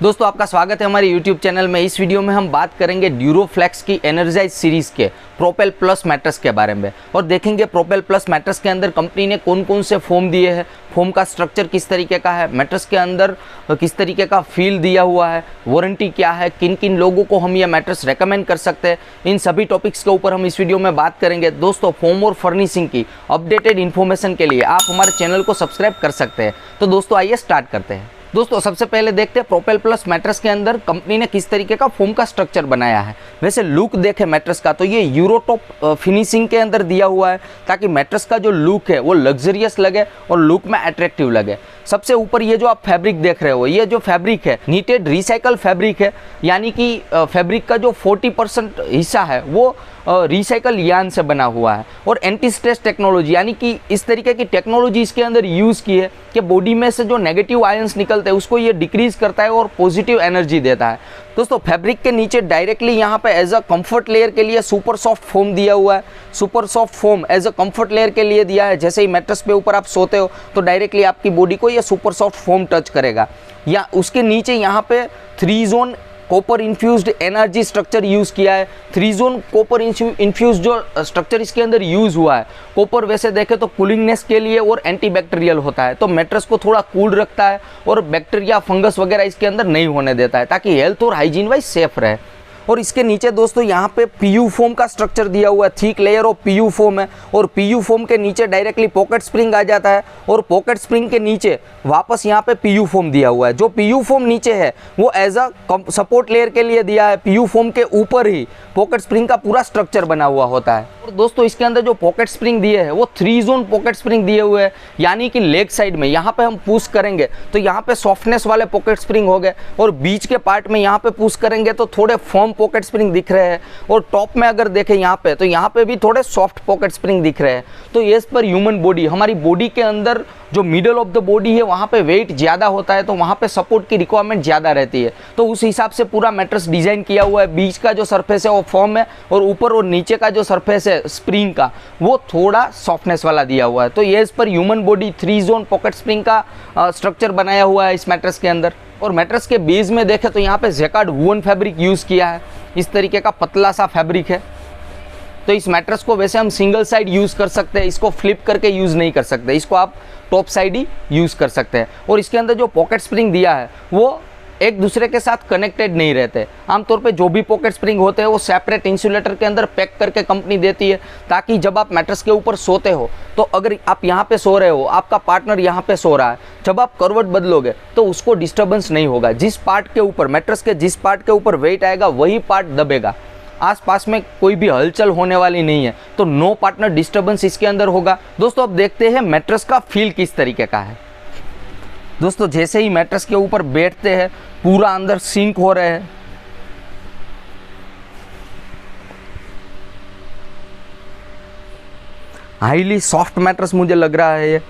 दोस्तों आपका स्वागत है हमारे YouTube चैनल में। इस वीडियो में हम बात करेंगे ड्यूरोफ्लेक्स की एनर्जाइज सीरीज़ के प्रोपेल प्लस मैट्रेस के बारे में और देखेंगे प्रोपेल प्लस मैट्रेस के अंदर कंपनी ने कौन कौन से फोम दिए हैं, फोम का स्ट्रक्चर किस तरीके का है, मैट्रेस के अंदर किस तरीके का फील दिया हुआ है, वारंटी क्या है, किन किन लोगों को हम ये मैट्रेस रेकमेंड कर सकते हैं। इन सभी टॉपिक्स के ऊपर हम इस वीडियो में बात करेंगे। दोस्तों फोम और फर्निशिंग की अपडेटेड इन्फॉर्मेशन के लिए आप हमारे चैनल को सब्सक्राइब कर सकते हैं। तो दोस्तों आइए स्टार्ट करते हैं। दोस्तों सबसे पहले देखते हैं प्रोपेल प्लस मैट्रेस के अंदर कंपनी ने किस तरीके का फोम का स्ट्रक्चर बनाया है। वैसे लुक देखें मैट्रेस का तो ये यूरोटॉप फिनिशिंग के अंदर दिया हुआ है ताकि मैट्रेस का जो लुक है वो लग्जरियस लगे और लुक में अट्रैक्टिव लगे। सबसे ऊपर ये जो आप फैब्रिक देख रहे हो, ये जो फैब्रिक है नीटेड रिसाइकल फैब्रिक है, यानी कि फैब्रिक का जो 40% हिस्सा है वो रिसाइकल यार्न से बना हुआ है और एंटी स्ट्रेस टेक्नोलॉजी, यानी कि इस तरीके की टेक्नोलॉजी इसके अंदर यूज़ की है कि बॉडी में से जो नेगेटिव आयंस निकलते हैं उसको ये डिक्रीज करता है और पॉजिटिव एनर्जी देता है। दोस्तों फैब्रिक के नीचे डायरेक्टली यहाँ पे एज अ कंफर्ट लेयर के लिए सुपर सॉफ्ट फोम दिया हुआ है। Super soft foam as a comfort layer के लिए दिया है। जैसे ही मैट्रेस पे ऊपर आप सोते हो तो डायरेक्टली आपकी बॉडी को ये सुपर सॉफ्ट फोम टच करेगा। या उसके नीचे यहाँ पे 3 zone copper infused energy structure use किया है। 3 जोन कॉपर इन्फ्यूज्ड जो स्ट्रक्चर इसके अंदर यूज़ हुआ है, कॉपर वैसे देखें तो कूलिंगनेस के लिए और एंटीबैक्टीरियल होता है, तो मैट्रेस को थोड़ा कूल रखता है और बैक्टीरिया फंगस वगैरह इसके अंदर नहीं होने देता है ताकि हेल्थ और हाइजीन वाइज सेफ रहे। और इसके नीचे दोस्तों यहाँ पे पीयू फोम का स्ट्रक्चर दिया हुआ है, thick layer of PU foam है और पीयू फोम के नीचे डायरेक्टली पॉकेट स्प्रिंग आ जाता है और पॉकेट स्प्रिंग के नीचे वापस यहाँ पे पीयू फोम दिया हुआ है। जो पीयू फोम नीचे है वो एज अ सपोर्ट लेयर के लिए दिया है। पीयू फोम के ऊपर ही पॉकेट स्प्रिंग का पूरा स्ट्रक्चर बना हुआ होता है। और दोस्तों इसके अंदर जो पॉकेट स्प्रिंग दिए है वो 3 जोन पॉकेट स्प्रिंग दिए हुए हैं, यानी कि लेग साइड में यहाँ पे हम पुश करेंगे तो यहाँ पे सॉफ्टनेस वाले पॉकेट स्प्रिंग हो गए और बीच के पार्ट में यहाँ पे पुश करेंगे तो थोड़े फर्म पॉकेट स्प्रिंग दिख रहे हैं और टॉप में अगर देखें यहाँ पे तो यहाँ पे भी थोड़े सॉफ्ट पॉकेट स्प्रिंग दिख रहे हैं। तो एज पर ह्यूमन बॉडी, हमारी बॉडी के अंदर जो मिडल ऑफ द बॉडी है वहाँ पे वेट ज़्यादा होता है तो वहाँ पे सपोर्ट की रिक्वायरमेंट ज़्यादा रहती है, तो उस हिसाब से पूरा मैट्रेस डिज़ाइन किया हुआ है। बीच का जो सरफेस है वो फर्म है और ऊपर और नीचे का जो सरफेस है स्प्रिंग का वो थोड़ा सॉफ्टनेस वाला दिया हुआ है। तो ये इस पर human body 3 zone pocket spring का स्ट्रक्चर बनाया हुआ है इस मैट्रेस के अंदर। और मैट्रेस के बेस में देखें तो यहाँ पे जैकार्ड वूवन फैब्रिक यूज़ किया है, इस तरीके का पतला सा फैब्रिक है। तो इस मैट्रेस को वैसे हम सिंगल साइड यूज़ कर सकते हैं, इसको फ्लिप करके यूज़ नहीं कर सकते, इसको आप टॉप साइड ही यूज़ कर सकते हैं। और इसके अंदर जो पॉकेट स्प्रिंग दिया है वो एक दूसरे के साथ कनेक्टेड नहीं रहते। आमतौर पे जो भी पॉकेट स्प्रिंग होते हैं वो सेपरेट इंसुलेटर के अंदर पैक करके कंपनी देती है ताकि जब आप मैट्रेस के ऊपर सोते हो तो अगर आप यहाँ पे सो रहे हो, आपका पार्टनर यहाँ पे सो रहा है, जब आप करवट बदलोगे तो उसको डिस्टर्बेंस नहीं होगा। जिस पार्ट के ऊपर मैट्रेस के जिस पार्ट के ऊपर वेट आएगा वही पार्ट दबेगा, आसपास में कोई भी हलचल होने वाली नहीं है, तो नो पार्टनर डिस्टर्बेंस इसके अंदर होगा। दोस्तों अब देखते हैं मैट्रेस का फील किस तरीके का है। दोस्तों जैसे ही मैट्रेस के ऊपर बैठते हैं पूरा अंदर सिंक हो रहे हैं। हाईली सॉफ्ट मैट्रेस मुझे लग रहा है ये।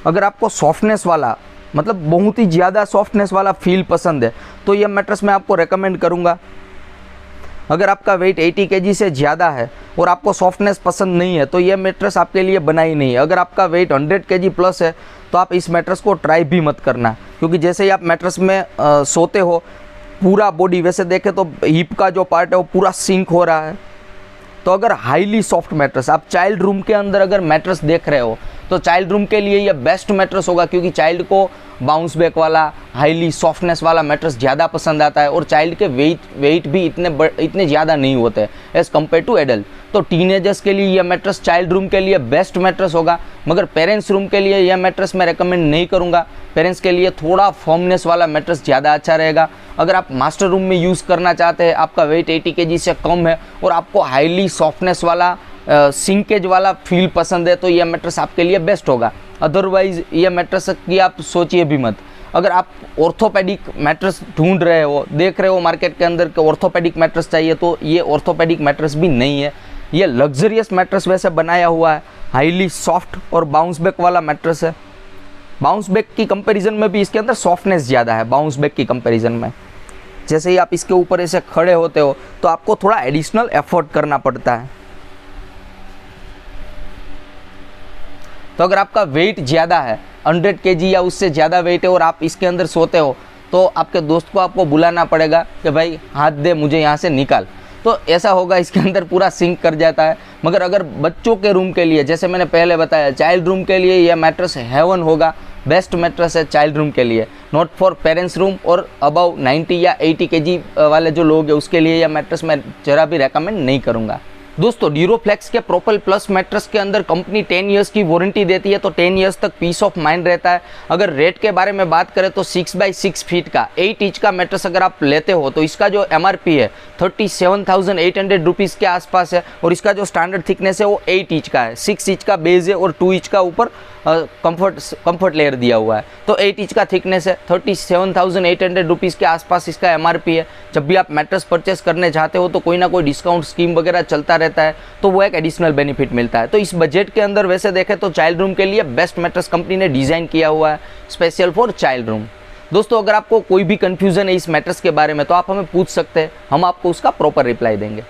अगर आपको सॉफ्टनेस वाला मतलब बहुत ही ज़्यादा सॉफ्टनेस वाला फील पसंद है तो ये मैट्रेस मैं आपको रेकमेंड करूँगा। अगर आपका वेट 80 kg से ज़्यादा है और आपको सॉफ्टनेस पसंद नहीं है तो ये मैट्रेस आपके लिए बना ही नहीं है। अगर आपका वेट 100 kg प्लस है तो आप इस मैट्रेस को ट्राई भी मत करना, क्योंकि जैसे ही आप मैट्रेस में सोते हो पूरा बॉडी, वैसे देखें तो हिप का जो पार्ट है वो पूरा सिंक हो रहा है। तो अगर हाईली सॉफ्ट मैट्रेस, आप चाइल्ड रूम के अंदर अगर मैट्रेस देख रहे हो तो चाइल्ड रूम के लिए ये बेस्ट मैट्रेस होगा, क्योंकि चाइल्ड को बाउंस बैक वाला हाईली सॉफ्टनेस वाला मैट्रेस ज़्यादा पसंद आता है और चाइल्ड के वेट भी इतने ज़्यादा नहीं होते एज़ कम्पेयर टू एडल्ट। तो टीनेजर्स के लिए यह मैट्रेस चाइल्ड रूम के लिए बेस्ट मैट्रेस होगा, मगर पेरेंट्स रूम के लिए यह मैट्रेस मैं रेकमेंड नहीं करूँगा। पेरेंट्स के लिए थोड़ा फर्मनेस वाला मैट्रेस ज़्यादा अच्छा रहेगा। अगर आप मास्टर रूम में यूज़ करना चाहते हैं, आपका वेट 80 kg से कम है और आपको हाईली सॉफ्टनेस वाला सिंकेज वाला फील पसंद है तो यह मैट्रेस आपके लिए बेस्ट होगा। अदरवाइज़ यह मैट्रेस की आप सोचिए भी मत। अगर आप ऑर्थोपेडिक मैट्रेस ढूंढ रहे हो, देख रहे हो मार्केट के अंदर कि ऑर्थोपेडिक मैट्रेस चाहिए, तो ये ऑर्थोपेडिक मैट्रेस भी नहीं है। ये लग्जरियस मैट्रेस वैसे बनाया हुआ है, हाईली सॉफ्ट और बाउंस बैक वाला मैट्रेस है। बाउंस बैक की कंपैरिजन में भी इसके अंदर सॉफ्टनेस ज़्यादा है बाउंस बैक की कंपैरिजन में। जैसे ही आप इसके ऊपर ऐसे खड़े होते हो तो आपको थोड़ा एडिशनल एफर्ट करना पड़ता है। तो अगर आपका वेट ज़्यादा है 100 kg या उससे ज़्यादा वेट है और आप इसके अंदर सोते हो तो आपके दोस्त को आपको बुलाना पड़ेगा कि भाई हाथ दे मुझे यहाँ से निकाल, तो ऐसा होगा, इसके अंदर पूरा सिंक कर जाता है। मगर अगर बच्चों के रूम के लिए, जैसे मैंने पहले बताया, चाइल्ड रूम के लिए यह मैट्रेस हेवन होगा, बेस्ट मैट्रेस है चाइल्ड रूम के लिए, नॉट फॉर पेरेंट्स रूम और अबव 90 या 80 kg वाले जो लोग हैं उसके लिए यह मैट्रेस मैं जरा भी रेकमेंड नहीं करूँगा। दोस्तों ड्यूरोफ्लेक्स के प्रोपेल प्लस मैट्रेस के अंदर कंपनी 10 इयर्स की वारंटी देती है, तो 10 इयर्स तक पीस ऑफ माइंड रहता है। अगर रेट के बारे में बात करें तो 6x6 फीट का 8 इंच का मैट्रेस अगर आप लेते हो तो इसका जो MRP है 37,800 रुपीज़ के आसपास है, और इसका जो स्टैंडर्ड थिकनेस है वो 8 इंच का है, 6 इंच का बेस है और 2 इंच का ऊपर कंफर्ट लेयर दिया हुआ है। तो 8 इंच का थिकनेस है, 37,800 रुपीज़ के आसपास इसका MRP है। जब भी आप मैट्रेस परचेस करने जाते हो तो कोई ना कोई डिस्काउंट स्कीम वगैरह चलता रहता है, तो वो एक एडिशनल बेनिफिट मिलता है। तो इस बजट के अंदर वैसे देखें तो चाइल्ड रूम के लिए बेस्ट मैट्रेस कंपनी ने डिज़ाइन किया हुआ है, स्पेशल फॉर चाइल्ड रूम। दोस्तों अगर आपको कोई भी कन्फ्यूज़न है इस मैट्रेस के बारे में तो आप हमें पूछ सकते हैं, हम आपको उसका प्रॉपर रिप्लाई देंगे।